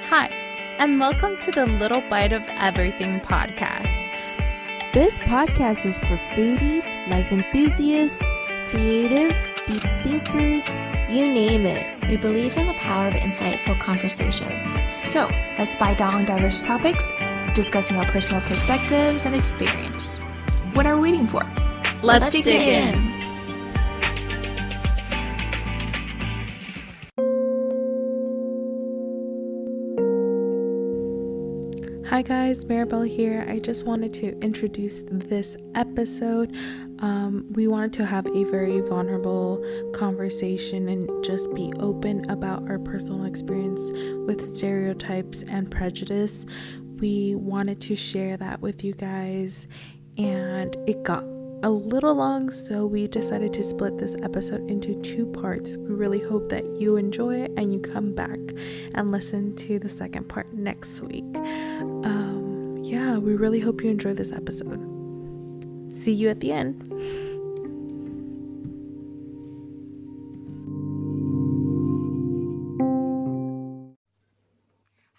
Hi, and welcome to the Little Bite of Everything podcast. This podcast is for foodies, life enthusiasts, creatives, deep thinkers, you name it. We believe in the power of insightful conversations. So, let's bite down on diverse topics, discussing our personal perspectives and experience. What are we waiting for? Let's dig in. Hi guys, Maribel here. I just wanted to introduce this episode. We wanted to have a very vulnerable conversation and just be open about our personal experience with stereotypes and prejudice. We wanted to share that with you guys, and it got a little long, so we decided to split this episode into 2 parts. We really hope that you enjoy it and you come back and listen to the second part next week. We really hope you enjoy this episode. See you at the end.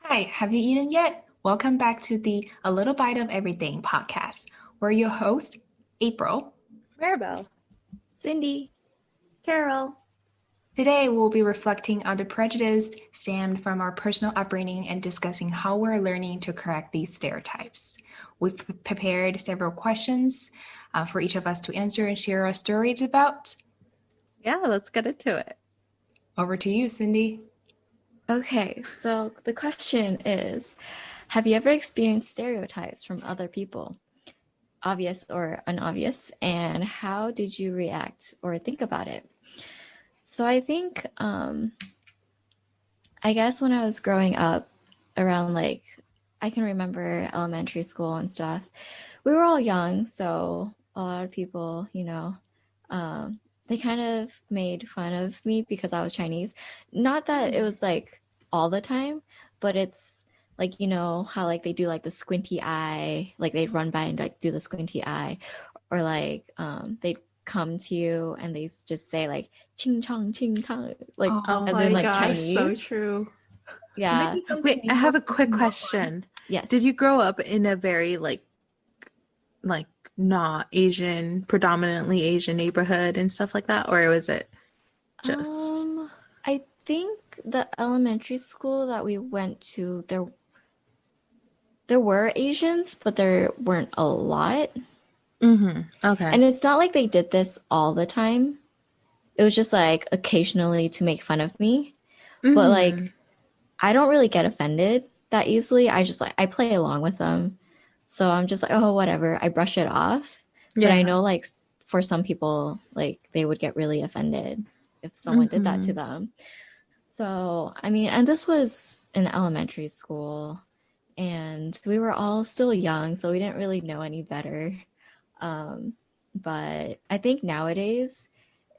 Hi, have you eaten yet? Welcome back to the A Little Bite of Everything podcast. We're your hosts, April, Maribel, Cindy, Carol. Today, we'll be reflecting on the prejudice stemmed from our personal upbringing and discussing how we're learning to correct these stereotypes. We've prepared several questions for each of us to answer and share our stories about. Yeah, let's get into it. Over to you, Cindy. Okay, so the question is, have you ever experienced stereotypes from other people, obvious or unobvious, and how did you react or think about it? So I think, I guess when I was growing up around I can remember elementary school and stuff, we were all young. So a lot of people, they kind of made fun of me because I was Chinese. Not that it was all the time, but it's how they do the squinty eye, they'd run by and do the squinty eye, or they'd come to you and they just say ching chong oh as my in gosh, Chinese. so true. Yeah. Wait, I have a quick question. Yes. Did you grow up in a very not Asian, predominantly Asian neighborhood and stuff like that, or was it just I think the elementary school that we went to, there were Asians, but there weren't a lot. Okay. And it's not like they did this all the time. It was just occasionally to make fun of me. But I don't really get offended that easily. I just I play along with them. So I'm just oh, whatever. I brush it off. Yeah. But I know for some people, they would get really offended if someone did that to them. So, I mean, and this was in elementary school and we were all still young, so we didn't really know any better. But I think nowadays,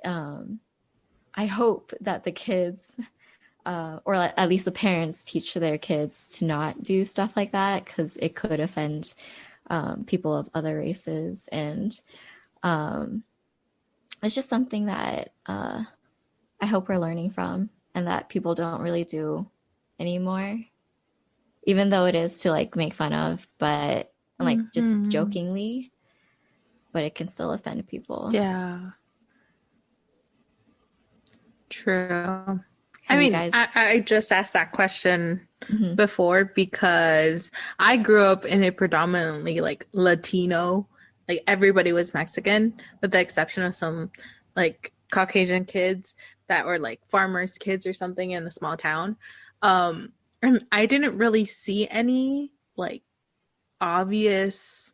I hope that the kids, or at least the parents, teach their kids to not do stuff like that, because it could offend people of other races. And it's just something that I hope we're learning from and that people don't really do anymore, even though it is to make fun of, but just jokingly. But it can still offend people. Yeah. True. I just asked that question before because I grew up in a predominantly Latino, everybody was Mexican, with the exception of some Caucasian kids that were farmers' kids or something in a small town. And I didn't really see any obvious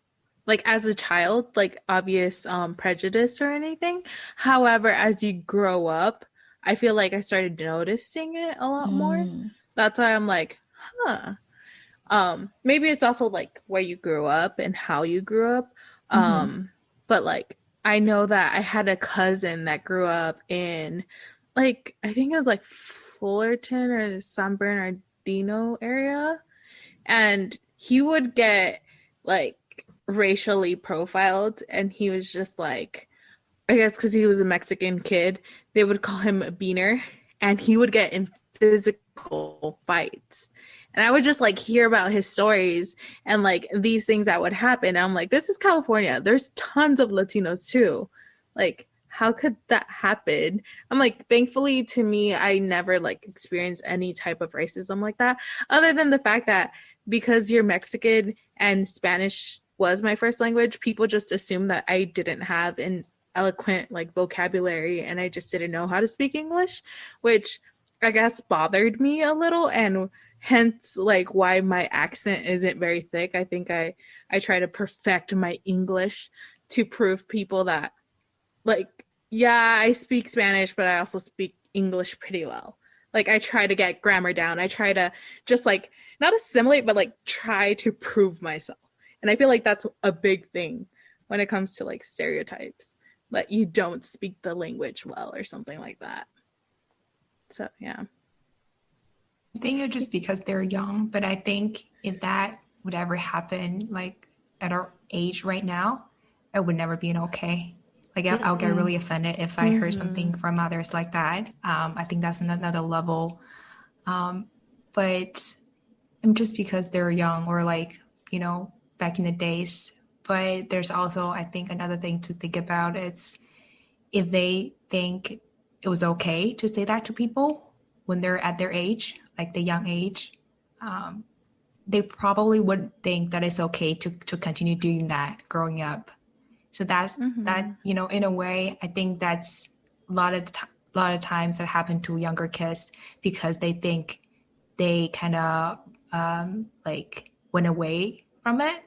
as a child, obvious prejudice or anything. However, as you grow up, I feel I started noticing it a lot more. That's why I'm maybe it's also where you grew up and how you grew up. But I know that I had a cousin that grew up in I think it was Fullerton or San Bernardino area, and he would get racially profiled, and he was just I guess because he was a Mexican kid, they would call him a beaner, and he would get in physical fights. And I would just like hear about his stories and like these things that would happen. And I'm like, this is California. There's tons of Latinos too. Like, how could that happen? I'm like, thankfully to me, I never like experienced any type of racism like that, other than the fact that because you're Mexican and Spanish was my first language, people just assume that I didn't have an eloquent like vocabulary and I just didn't know how to speak English, which I guess bothered me a little, and hence like why my accent isn't very thick. I think I try to perfect my English to prove people that like yeah, I speak Spanish, but I also speak English pretty well. Like I try to get grammar down. I try to just like not assimilate, but like try to prove myself. And I feel like that's a big thing when it comes to like stereotypes, that you don't speak the language well or something like that. So yeah. I think it's just because they're young, but I think if that would ever happen, like at our age right now, it would never be an okay. Like I'll get really offended if I heard something from others like that. I think that's another level. But just because they're young or like, back in the days. But there's also, I think, another thing to think about. It's if they think it was okay to say that to people when they're at their age, like the young age, they probably would think that it's okay to continue doing that growing up. So that's that, in a way, I think that's a lot of times that happen to younger kids because they think they kind of like went away from it.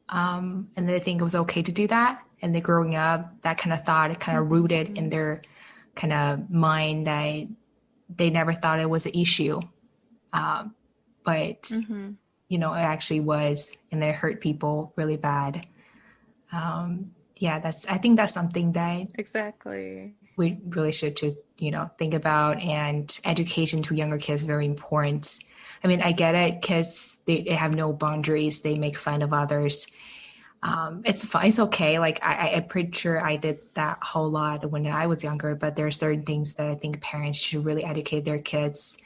And they think it was okay to do that. And they growing up, that kind of thought, it kind of rooted in their kind of mind that they never thought it was an issue. But, it actually was, and then it hurt people really bad. Yeah, I think that's something that Exactly. we really should to, think about, and education to younger kids is very important. I mean, I get it. Kids, they have no boundaries. They make fun of others. It's fine. It's okay. Like I'm pretty sure I did that a whole lot when I was younger, but there are certain things that I think parents should really educate their kids,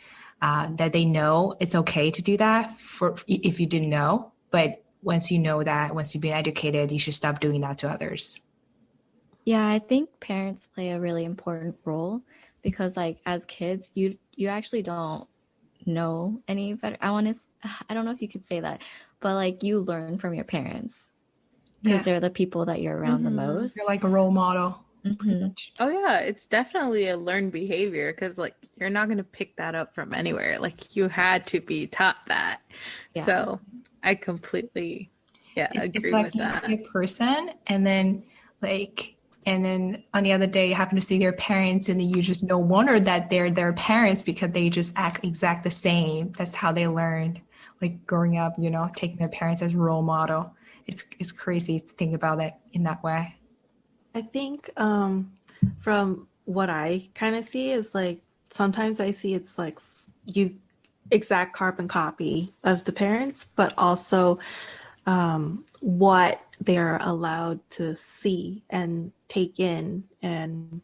that they know it's okay to do that for if you didn't know. But once you know that, once you've been educated, you should stop doing that to others. Yeah, I think parents play a really important role because like as kids, you actually don't know any better. I don't know if you could say that, but like you learn from your parents because Yeah, they're the people that you're around the you're most. like a role model, pretty Hmm. much. Oh yeah, it's definitely a learned behavior because like you're not going to pick that up from anywhere. Like you had to be taught that. Yeah. So I completely, yeah, It's agree like with you see that. a person like and then on the other day you happen to see their parents and then you just no wonder that they're their parents because they just act exact the same. That's how they learned, like growing up, taking their parents as role model. It's crazy to think about it in that way. I think from what I kind of see is like sometimes I see it's like you exact carbon copy of the parents, but also what they're allowed to see and take in, and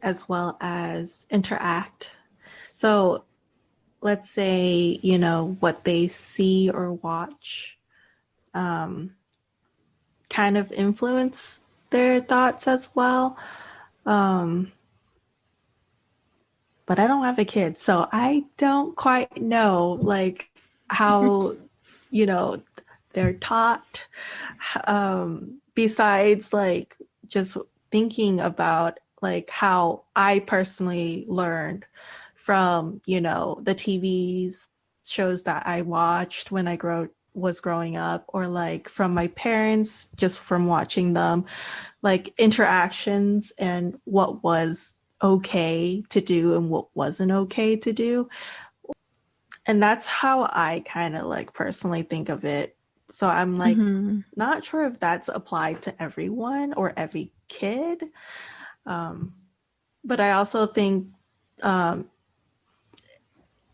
as well as interact. So let's say, what they see or watch kind of influence their thoughts as well. Um, but I don't have a kid, so I don't quite know like how, you know, they're taught. Besides like just thinking about like how I personally learned from, the TV's shows that I watched when I was growing up, or like from my parents just from watching them, like interactions and what was okay to do and what wasn't okay to do. And that's how I kind of like personally think of it. So I'm like Hmm. not sure if that's applied to everyone or every kid. Um, but I also think um,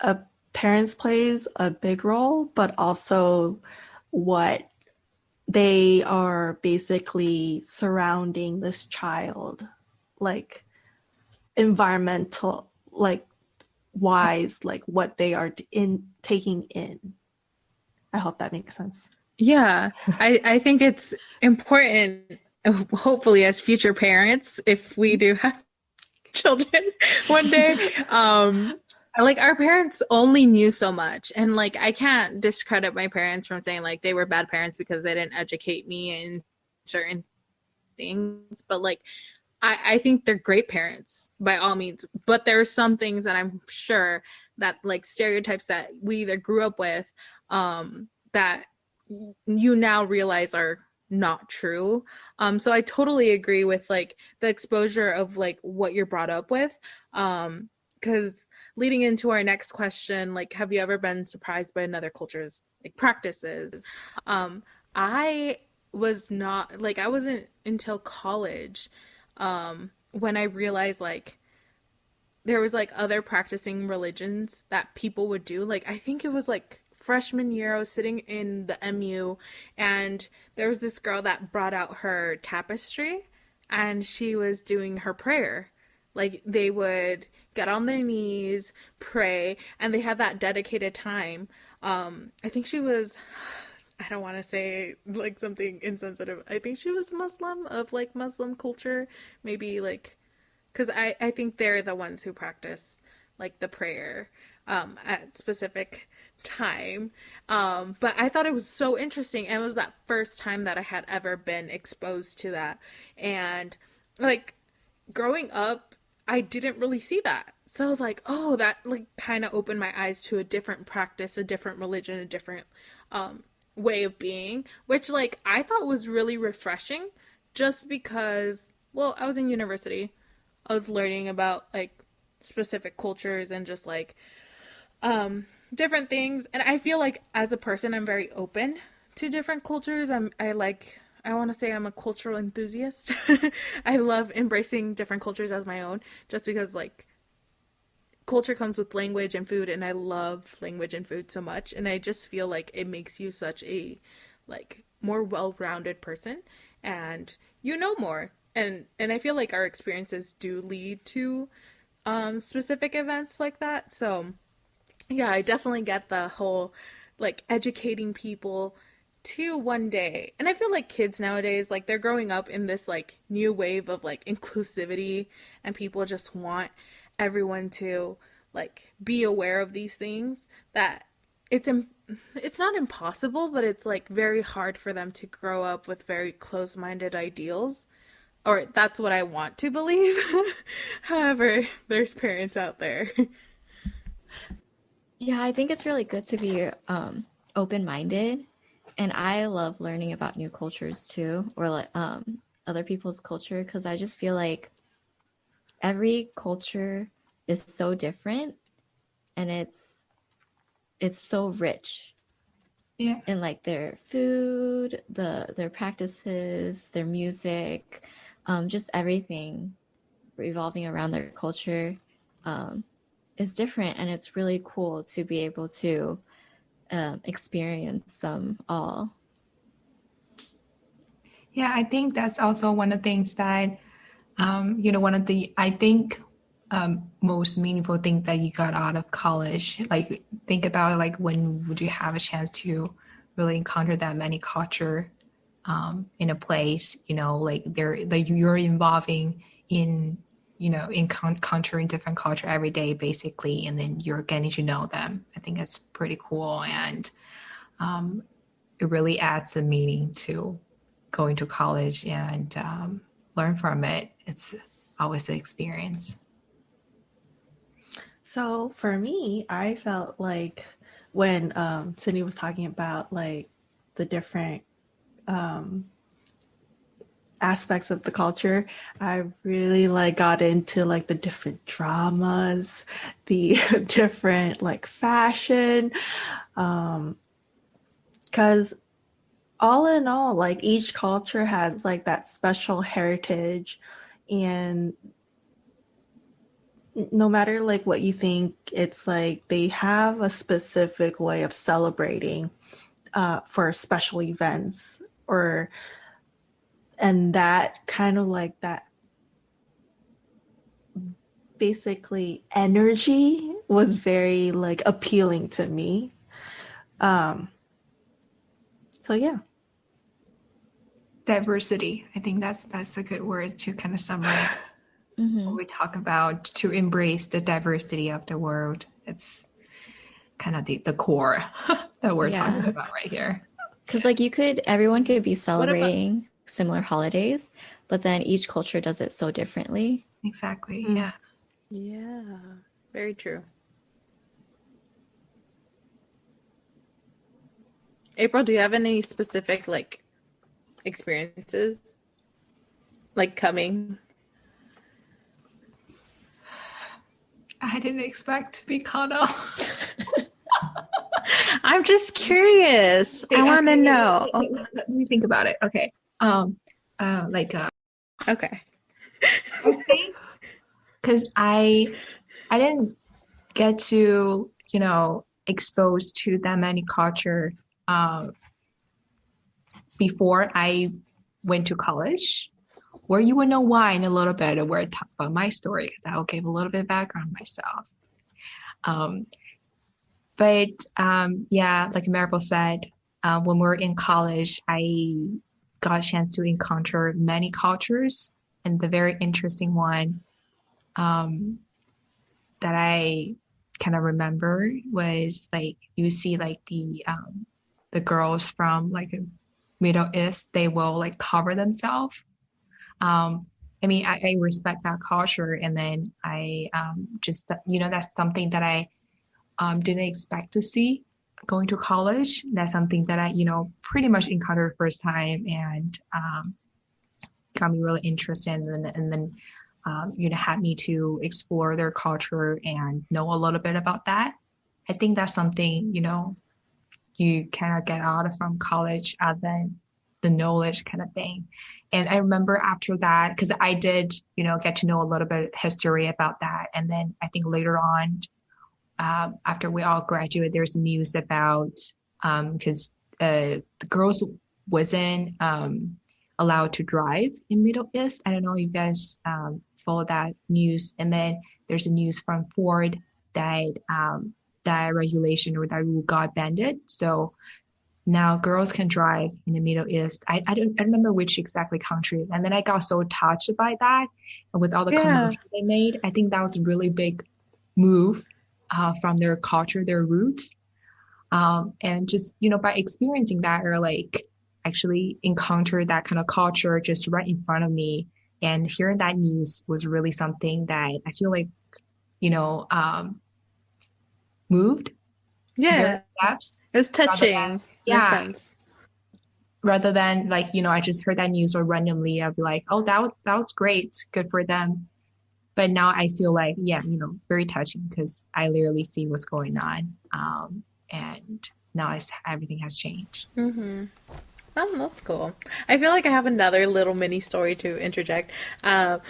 a parents plays a big role, but also what they are basically surrounding this child, like environmental, like wise, like what they are taking in. I hope that makes sense. Yeah, I think it's important, hopefully, as future parents, if we do have children one day, like our parents only knew so much, and like I can't discredit my parents from saying like they were bad parents because they didn't educate me in certain things, but like I think they're great parents by all means, but there are some things that I'm sure that like stereotypes that we either grew up with, that you now realize are not true. So I totally agree with like the exposure of like what you're brought up with. Because leading into our next question, like, have you ever been surprised by another culture's like practices? I was not like I wasn't until college, when I realized like there was like other practicing religions that people would do. Like I think it was like freshman year, I was sitting in the MU and there was this girl that brought out her tapestry and she was doing her prayer. Like they would get on their knees, pray, and they had that dedicated time. I think she was, I don't want to say like something insensitive. I think she was Muslim, of like Muslim culture, maybe like, because I think they're the ones who practice like the prayer, at specific time. But I thought it was so interesting. And it was that first time that I had ever been exposed to that. And like growing up, I didn't really see that. So I was like, oh, that like kind of opened my eyes to a different practice, a different religion, a different way of being, which like I thought was really refreshing just because, well, I was in university. I was learning about like specific cultures and just like different things. And I feel like as a person, I'm very open to different cultures. I want to say I'm a cultural enthusiast. I love embracing different cultures as my own just because like culture comes with language and food, and I love language and food so much, and I just feel like it makes you such a like more well-rounded person, and you know more, and I feel like our experiences do lead to specific events like that. So yeah, I definitely get the whole like educating people to one day. And I feel like kids nowadays, like they're growing up in this like new wave of like inclusivity, and people just want everyone to like be aware of these things, that it's not impossible, but it's like very hard for them to grow up with very close-minded ideals, or that's what I want to believe. However, there's parents out there. Yeah, I think it's really good to be open-minded, and I love learning about new cultures too, or like other people's culture, because I just feel like every culture is so different, and it's so rich Yeah. in like their food, their practices, their music, just everything revolving around their culture is different, and it's really cool to be able to experience them all. Yeah, I think that's also one of the things that, one of the, I think, most meaningful things that you got out of college. Like, think about it, like, when would you have a chance to really encounter that many culture in a place, like like you're involving in, encountering different culture every day, basically, and then you're getting to know them. I think that's pretty cool. And it really adds a meaning to going to college and learn from it. It's always an experience. So for me, I felt like when Sydney was talking about like the different aspects of the culture, I really like got into like the different dramas, the different like fashion, because all in all, like each culture has like that special heritage, and no matter like what you think, it's like they have a specific way of celebrating for special events, or and that kind of like that basically energy was very like appealing to me. Um, so yeah. Diversity. I think that's a good word to kind of summarize what Mm-hmm. we talk about, to embrace the diversity of the world. It's kind of the core that we're talking Yeah. about right here. Because like everyone could be What about celebrating similar holidays, but then each culture does it so differently. exactly? Mm. Yeah. Yeah, very true. April, do you have any specific like experiences like coming? I didn't expect to be caught up. I'm just curious. I want to know. Let me think about it. Okay. Like Okay. I think because I didn't get to expose to that many culture um, before I went to college, where you will know why in a little bit where I talk about my story, because I will give a little bit of background myself. Um, but yeah, like Maribel said, when we were in college, I got a chance to encounter many cultures, and the very interesting one um, that I kind of remember was like you see like the girls from like Middle East, they will like cover themselves. Um, I mean, I respect that culture, and then I just that's something that I didn't expect to see going to college. That's something that I pretty much encountered first time, and got me really interested, and then had me to explore their culture and know a little bit about that. I think that's something you kind of get out of from college, than the knowledge kind of thing. And I remember after that, because I did get to know a little bit of history about that, and then I think later on, after we all graduated, there's news about because the girls wasn't allowed to drive in Middle East. I don't know if you guys follow that news. And then there's a news from Ford that that regulation or that rule got banned. So now girls can drive in the Middle East. I don't remember which exactly country. And then I got so touched by that, and with all the Yeah. commercials they made, I think that was a really big move from their culture, their roots. And just by experiencing that, or like actually encounter that kind of culture just right in front of me, and hearing that news was really something that I feel like you know um, moved very Yeah. steps, It was rather touching than in a yeah, sense. rather than like I just heard that news or randomly I'd be like, oh, that was great, good for them. But now I feel like, yeah, very touching, because I literally see what's going on, and now everything has changed. Mm-hmm. Oh, that's cool. I feel like I have another little mini story to interject. Um,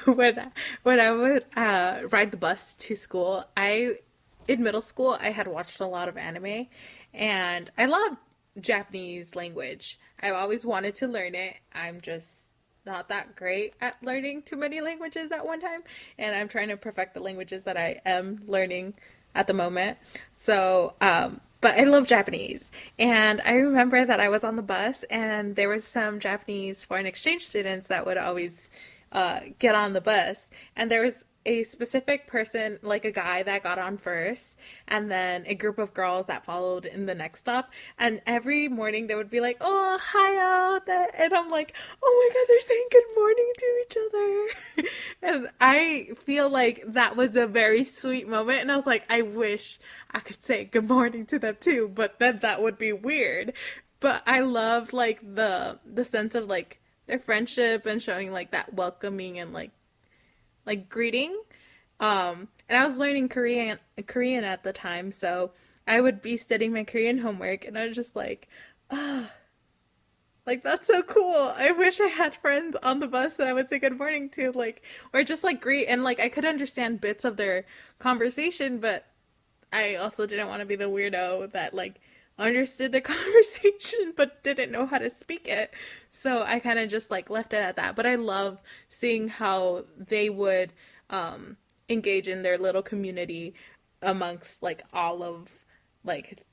when I would ride the bus to school, in middle school I had watched a lot of anime, and I love Japanese language. I've always wanted to learn it. I'm just not that great at learning too many languages at one time, and I'm trying to perfect the languages that I am learning at the moment. So, but I love Japanese. And I remember that I was on the bus and there was some Japanese foreign exchange students that would always get on the bus. And there was a specific person, like a guy that got on first, and then a group of girls that followed in the next stop. And every morning they would be like, "Oh, hi, and I'm like, "Oh my God, they're saying good morning to each other." And I feel like that was a very sweet moment. And I was like, I wish I could say good morning to them too, but then that would be weird. But I loved like the sense of like their friendship and showing like that welcoming and like greeting. And I was learning Korean at the time, so I would be studying my Korean homework, and I was just like that's so cool. I wish I had friends on the bus that I would say good morning to, like, or just like greet, and like I could understand bits of their conversation, but I also didn't want to be the weirdo that like understood the conversation but didn't know how to speak it. So I kind of just like left it at that. But I love seeing how they would engage in their little community amongst like all of like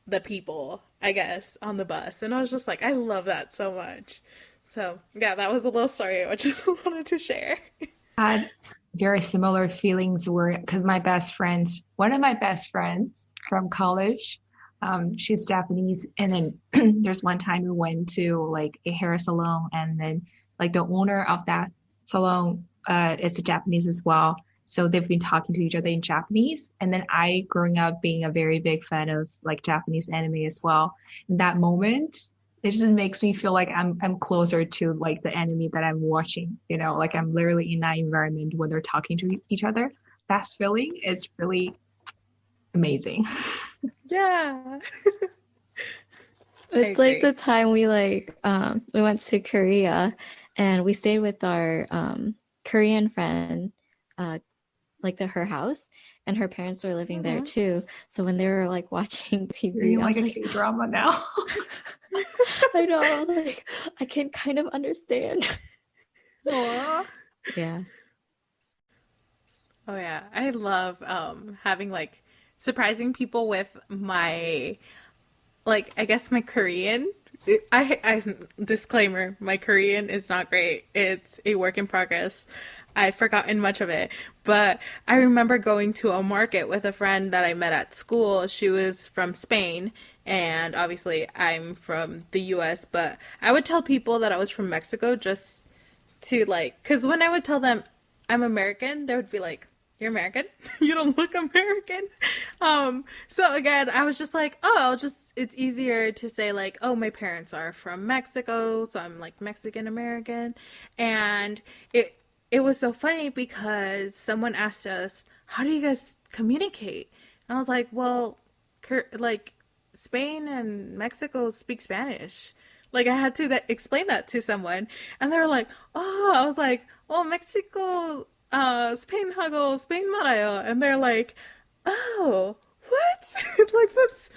the people, I guess, on the bus. And I was just like, I love that so much. So yeah, that was a little story I just wanted to share. Had very similar feelings were because my best friend, one of my best friends from college, she's Japanese, and then there's one time we went to like a hair salon, and then like the owner of that salon, is a Japanese as well. So they've been talking to each other in Japanese, and then I, growing up, being a very big fan of like Japanese anime as well. In that moment, it just makes me feel like I'm closer to like the enemy that I'm watching, you know, like I'm literally in that environment when they're talking to each other. That feeling is really amazing. Yeah. It's like the time we went to Korea and we stayed with our Korean friend, her house, and her parents were living there too. So when they were like watching TV, I was like, drama now. I know, like I can kind of understand. Aww. Yeah. Oh yeah, I love having like surprising people with my like I guess my Korean. I disclaimer, my Korean is not great. It's a work in progress. I've forgotten much of it, but I remember going to a market with a friend that I met at school. She was from Spain, and obviously I'm from the US, but I would tell people that I was from Mexico just to like, because when I would tell them I'm American, they would be like, you're American? You don't look American. So again, I was just like, oh, it's easier to say like, oh, my parents are from Mexico, so I'm like Mexican American. And it was so funny because someone asked us, how do you guys communicate? And I was like, well, like Spain and Mexico speak Spanish. Like I had to explain that to someone, and they were like, "Oh," I was like, "Oh, Mexico, Spain 말아요," and they're like, "Oh, what? Like that's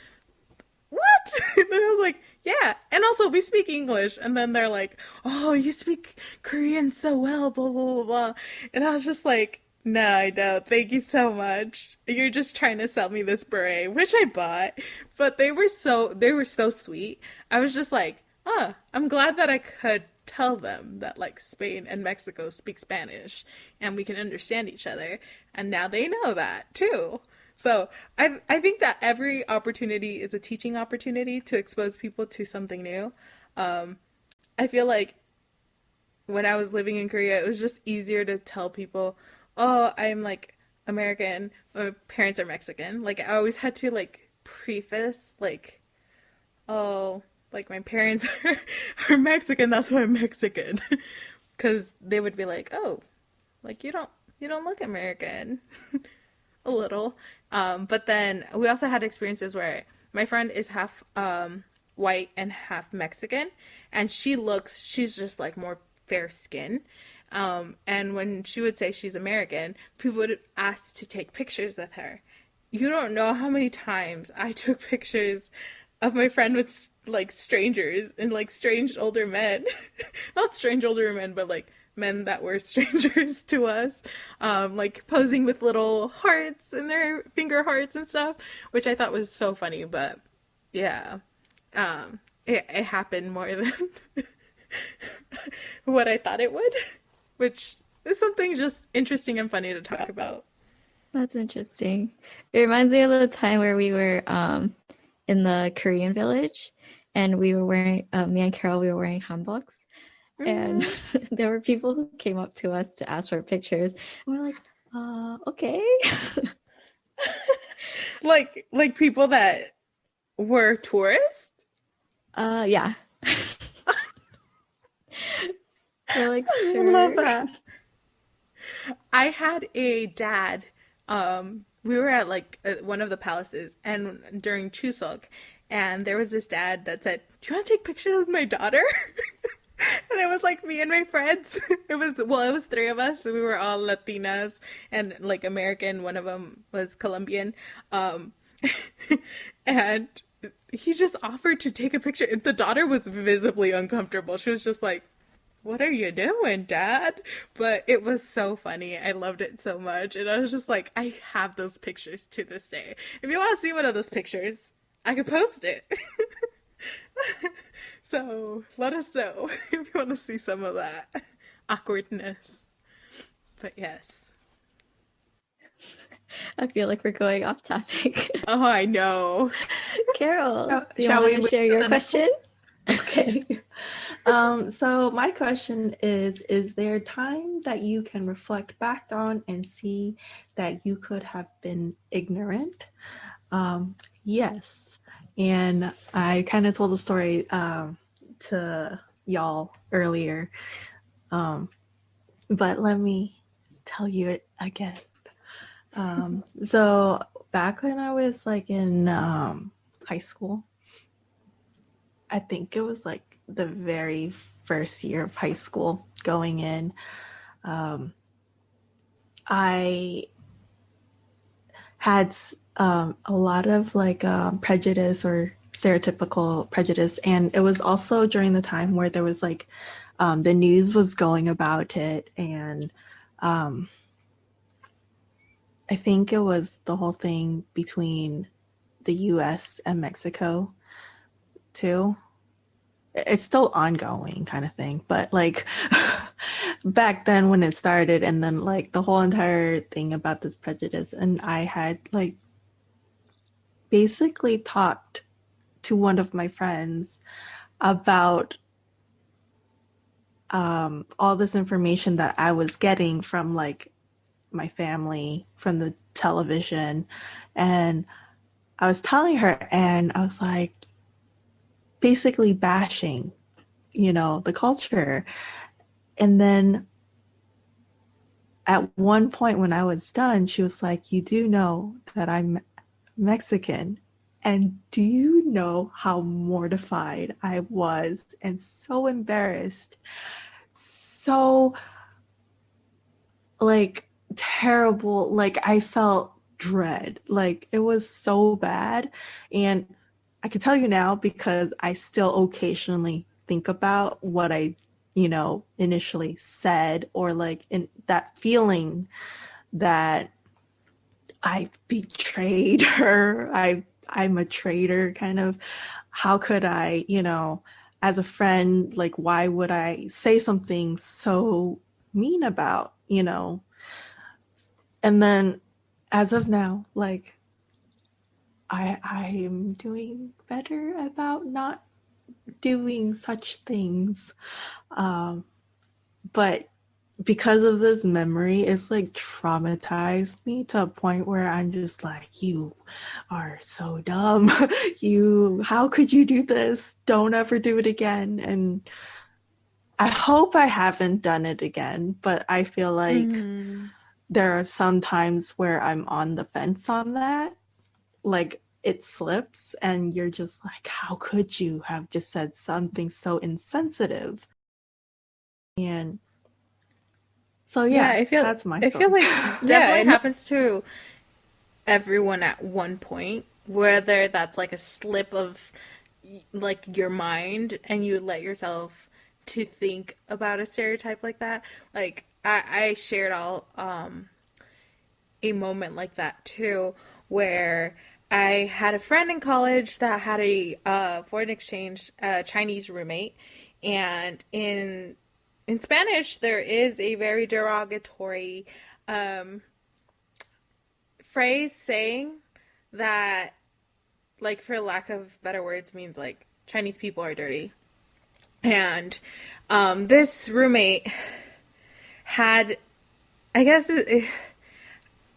what?" And I was like, "Yeah," and also we speak English, and then they're like, "Oh, you speak Korean so well," blah blah blah blah, and I was just like, no, I don't. Thank you so much. You're just trying to sell me this beret, which I bought. But they were so sweet. I was just like, oh, I'm glad that I could tell them that like Spain and Mexico speak Spanish and we can understand each other. And now they know that too. So I think that every opportunity is a teaching opportunity to expose people to something new. I feel like when I was living in Korea, it was just easier to tell people, oh, I'm like American, my parents are Mexican. Like I always had to like preface like, oh, like my parents are Mexican, that's why I'm Mexican. Because they would be like, oh, like you don't look American. A little. But then we also had experiences where my friend is half white and half Mexican, and she's just like more fair skin. And when she would say she's American, people would ask to take pictures with her. You don't know how many times I took pictures of my friend with like strangers and like strange older men. Not strange older men, but like men that were strangers to us, like posing with little hearts in their finger hearts and stuff, which I thought was so funny. But yeah, it happened more than what I thought it would, which is something just interesting and funny to talk about. That's interesting. It reminds me of the time where we were in the Korean village, and we were wearing me and Carol, we were wearing hanboks, and there were people who came up to us to ask for pictures, and we're like, okay. like people that were tourists. Yeah. We're like, sure. I love that. I had a dad. We were at like one of the palaces, and during Chuseok, and there was this dad that said, "Do you want to take pictures with my daughter?" And it was like me and my friends. It was three of us. We were all Latinas and like American. One of them was Colombian. And he just offered to take a picture. The daughter was visibly uncomfortable. She was just like, what are you doing, Dad? But it was so funny. I loved it so much. And I was just like, I have those pictures to this day. If you want to see one of those pictures, I could post it. So let us know if you want to see some of that awkwardness. But yes. I feel like we're going off topic. Oh, I know. Carol, do you Shall want we to move share to your the next question? Okay. So my question is there time that you can reflect back on and see that you could have been ignorant? Yes. And I kind of told the story to y'all earlier. But let me tell you it again. So back when I was like in high school, I think it was like the very first year of high school going in. I had a lot of like prejudice or stereotypical prejudice. And it was also during the time where there was like the news was going about it. And I think it was the whole thing between the US and Mexico too. It's still ongoing kind of thing, but like back then when it started, and then like the whole entire thing about this prejudice, and I had like basically talked to one of my friends about all this information that I was getting from like my family, from the television, and I was telling her, and I was like basically bashing, the culture. And then at one point when I was done, she was like, "You do know that I'm Mexican." And do you know how mortified I was and so embarrassed? So like terrible. Like I felt dread. Like it was so bad. And I can tell you now because I still occasionally think about what I, initially said, or like in that feeling that I've betrayed her. I'm a traitor kind of. How could I, as a friend, like why would I say something so mean about, And then as of now, like I am doing better about not doing such things. But because of this memory, it's like traumatized me to a point where I'm just like, you are so dumb. How could you do this? Don't ever do it again. And I hope I haven't done it again, but I feel like there are some times where I'm on the fence on that. Like it slips and you're just like, how could you have just said something so insensitive? And so Yeah, yeah, that's my I feel story. like definitely happens to everyone at one point, whether that's like a slip of like your mind and you let yourself to think about a stereotype like that. Like I shared all a moment like that too, where I had a friend in college that had a foreign exchange Chinese roommate, and in Spanish there is a very derogatory phrase saying that, like, for lack of better words, means like Chinese people are dirty. And this roommate had, I guess,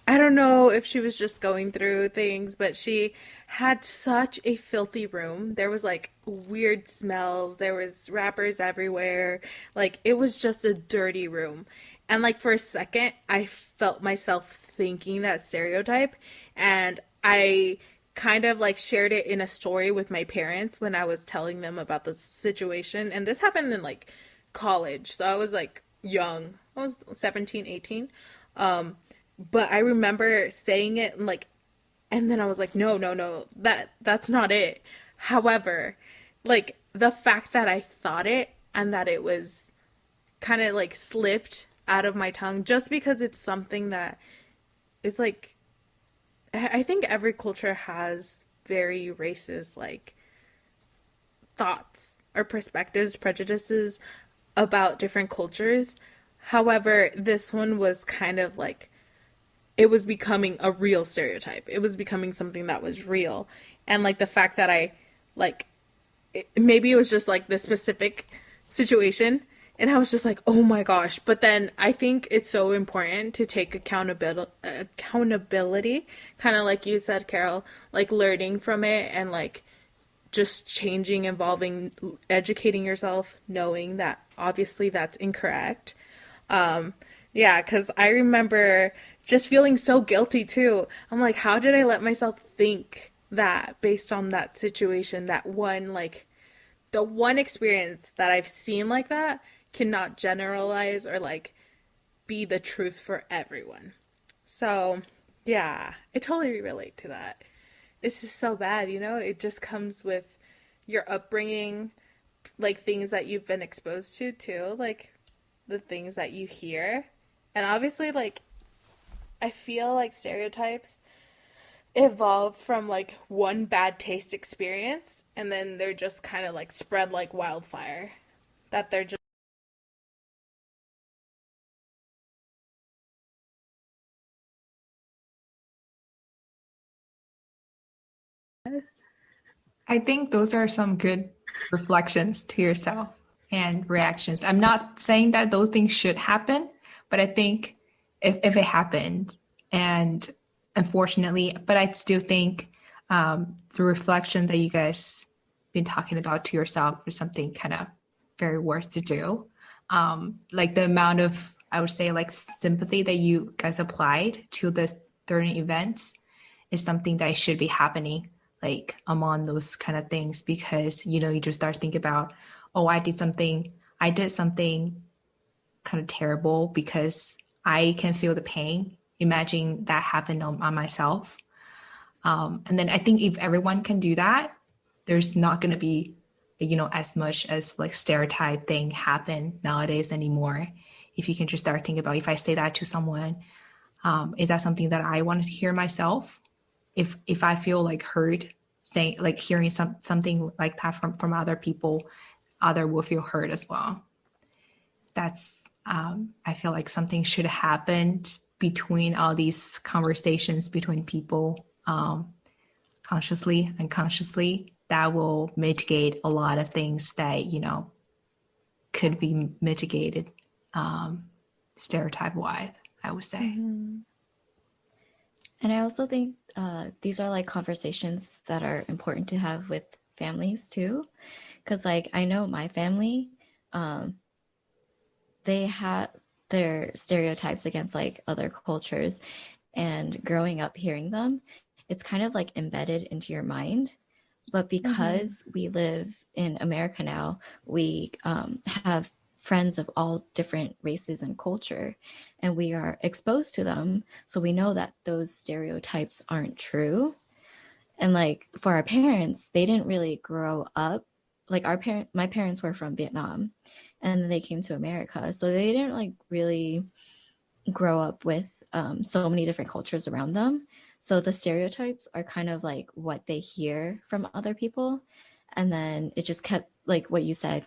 I don't know if she was just going through things, but she had such a filthy room. There was like weird smells, there was wrappers everywhere. Like it was just a dirty room. And like for a second, I felt myself thinking that stereotype, and I kind of like shared it in a story with my parents when I was telling them about the situation. And this happened in like college. So I was like young. I was 17, 18. But I remember saying it and like, and then I was like, no, no, no, that's not it. However, like the fact that I thought it and that it was kind of like slipped out of my tongue just because it's something that is like, I think every culture has very racist like thoughts or perspectives, prejudices about different cultures. However, this one was kind of like it was becoming a real stereotype. It was becoming something that was real. And like the fact that I like maybe it was just like this specific situation and I was just like, "Oh my gosh." But then I think it's so important to take accountability, kind of like you said, Carol, like learning from it and like just changing, evolving, educating yourself, knowing that obviously that's incorrect. Um, yeah, because I remember just feeling so guilty too. I'm like, how did I let myself think that based on that situation, that one, like, the one experience that I've seen like that cannot generalize or like be the truth for everyone. So, yeah, I totally relate to that. It's just so bad, you know? It just comes with your upbringing, like things that you've been exposed to too, like the things that you hear. And obviously, like, I feel like stereotypes evolve from like one bad taste experience and then they're just kind of like spread like wildfire. That they're just. I think those are some good reflections to yourself and reactions. I'm not saying that those things should happen, but I think if it happened, and unfortunately, but I still think the reflection that you guys been talking about to yourself is something kind of very worth to do. Like the amount of, I would say, like sympathy that you guys applied to this certain events is something that should be happening like among those kind of things, because you just start thinking about, oh, I did something kind of terrible because I can feel the pain. Imagine that happened on myself. And then I think if everyone can do that, there's not going to be as much as like stereotype thing happen nowadays anymore. If you can just start thinking about, if I say that to someone, is that something that I wanted to hear myself? If I feel like heard, saying like hearing something like that from other people, other will feel heard as well. That's I feel like something should have happened between all these conversations between people, consciously and unconsciously, that will mitigate a lot of things that could be mitigated, stereotype wise, I would say. Mm-hmm. And I also think these are like conversations that are important to have with families too. Because, like, I know my family, um, they had their stereotypes against like other cultures. And growing up hearing them, it's kind of like embedded into your mind. But Mm-hmm. because we live in America now, we have friends of all different races and culture, and we are exposed to them. So we know that those stereotypes aren't true. And like for our parents, they didn't really grow up. Like my parents were from Vietnam, and then they came to America, so they didn't like really grow up with so many different cultures around them. So the stereotypes are kind of like what they hear from other people. And then it just kept, like what you said,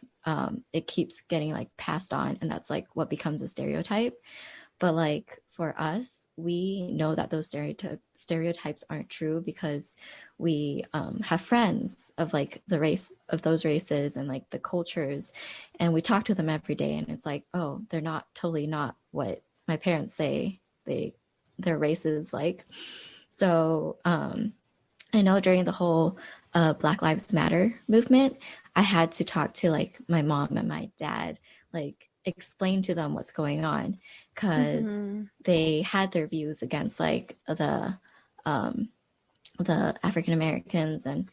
it keeps getting like passed on. And that's like what becomes a stereotype. But like for us, we know that those stereotypes aren't true because we have friends of like the race of those races and like the cultures, and we talk to them every day. And it's like, oh, they're not totally not what my parents say their race is like. So I know during the whole Black Lives Matter movement, I had to talk to like my mom and my dad, like explain to them what's going on, because Mm-hmm. they had their views against like um, the African Americans and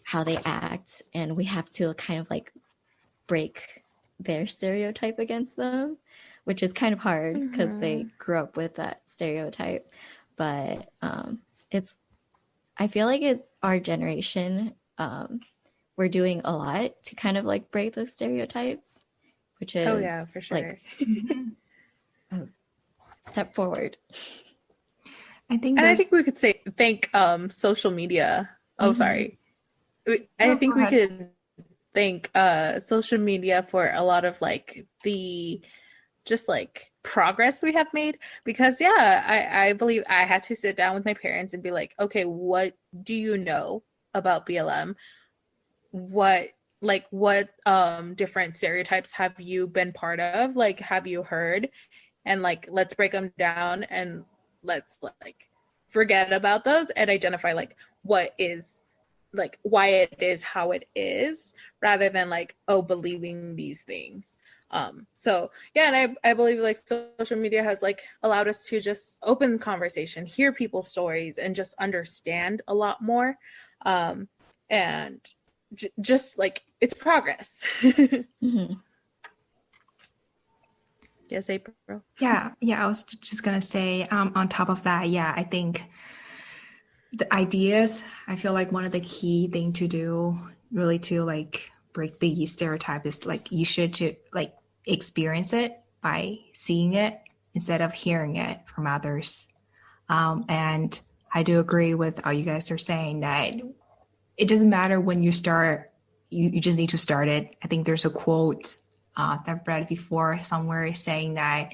how they act, and we have to kind of like break their stereotype against them, which is kind of hard because Mm-hmm. they grew up with that stereotype. But it's I feel like our generation, we're doing a lot to kind of like break those stereotypes. which is Oh yeah, for sure. like a step forward. I think And I there's think we could say thank social media. Oh, sorry. I No, think go we ahead. could thank social media for a lot of like the just like progress we have made, because I believe I had to sit down with my parents and be like, okay, what do you know about BLM? What different stereotypes have you been part of? Like, have you heard? And like, let's break them down and let's like forget about those and identify like what is like why it is how it is, rather than like, oh, believing these things. So yeah, and I believe like social media has like allowed us to just open the conversation, hear people's stories, and just understand a lot more. And just like it's progress. Mhm. Yes, April. Yeah, I was just gonna say, on top of that, yeah, I think the ideas, I feel like one of the key thing to do really to like break the stereotype is like you should to like experience it by seeing it instead of hearing it from others. And I do agree with all you guys are saying that it doesn't matter when you start, you just need to start it. I think there's a quote that I've read before somewhere saying that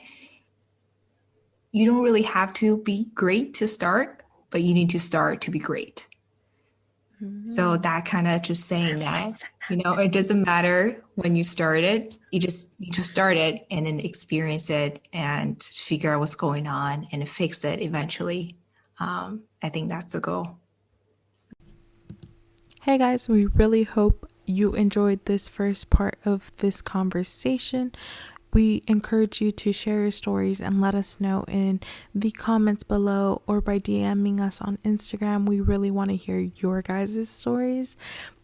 you don't really have to be great to start, but you need to start to be great. So that kind of just saying that, it doesn't matter when you start it, you just need to start it and then experience it and figure out what's going on and fix it eventually. I think that's the goal. Hey guys, we really hope you enjoyed this first part of this conversation. We encourage you to share your stories and let us know in the comments below or by DMing us on Instagram. We really want to hear your guys' stories.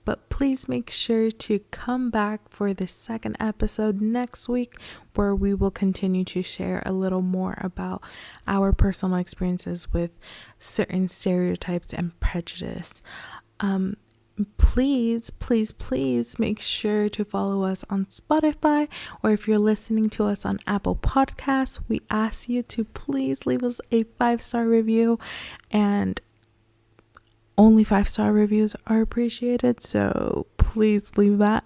But please make sure to come back for the second episode next week, where we will continue to share a little more about our personal experiences with certain stereotypes and prejudice. Please make sure to follow us on Spotify, or if you're listening to us on Apple Podcasts, we ask you to please leave us a 5-star review, and only 5-star reviews are appreciated, so please leave that.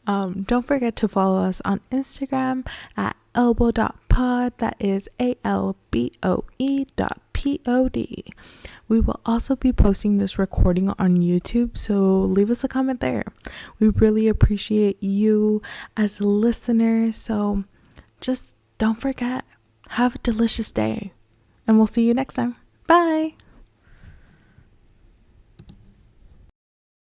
Don't forget to follow us on Instagram at elbow.pod. That is ALBOE.pod. We will also be posting this recording on YouTube, so leave us a comment there. We really appreciate you as a listener, so just don't forget, have a delicious day, and we'll see you next time. Bye.